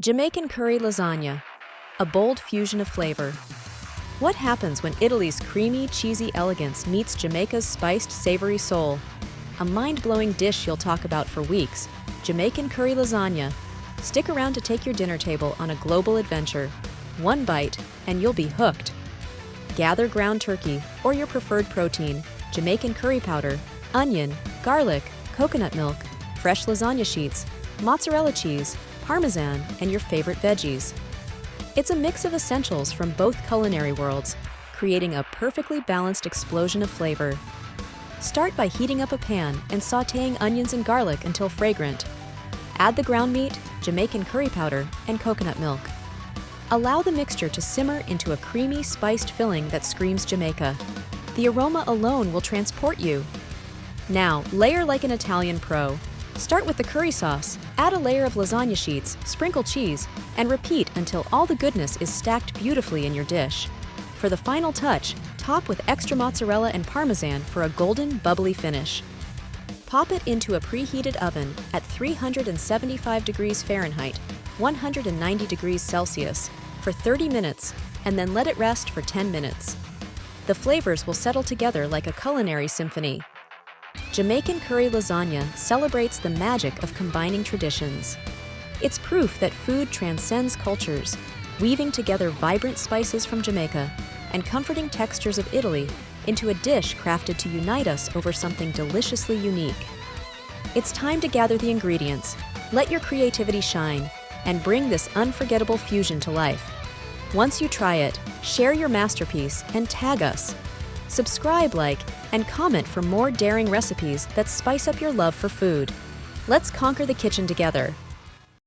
Jamaican curry lasagna, a bold fusion of flavor. What happens when Italy's creamy, cheesy elegance meets Jamaica's spiced, savory soul? A mind-blowing dish you'll talk about for weeks, Jamaican curry lasagna. Stick around to take your dinner table on a global adventure. One bite, and you'll be hooked. Gather ground turkey, or your preferred protein, Jamaican curry powder, onion, garlic, coconut milk, fresh lasagna sheets, mozzarella cheese, Parmesan, and your favorite veggies. It's a mix of essentials from both culinary worlds, creating a perfectly balanced explosion of flavor. Start by heating up a pan and sautéing onions and garlic until fragrant. Add the ground meat, Jamaican curry powder, and coconut milk. Allow the mixture to simmer into a creamy, spiced filling that screams Jamaica. The aroma alone will transport you. Now, layer like an Italian pro. Start with the curry sauce, add a layer of lasagna sheets, sprinkle cheese, and repeat until all the goodness is stacked beautifully in your dish. For the final touch, top with extra mozzarella and Parmesan for a golden, bubbly finish. Pop it into a preheated oven at 375 degrees Fahrenheit, 190 degrees Celsius, for 30 minutes, and then let it rest for 10 minutes. The flavors will settle together like a culinary symphony. Jamaican curry lasagna celebrates the magic of combining traditions. It's proof that food transcends cultures, weaving together vibrant spices from Jamaica and comforting textures of Italy into a dish crafted to unite us over something deliciously unique. It's time to gather the ingredients, let your creativity shine, and bring this unforgettable fusion to life. Once you try it, share your masterpiece and tag us. Subscribe, like, and comment for more daring recipes that spice up your love for food. Let's conquer the kitchen together.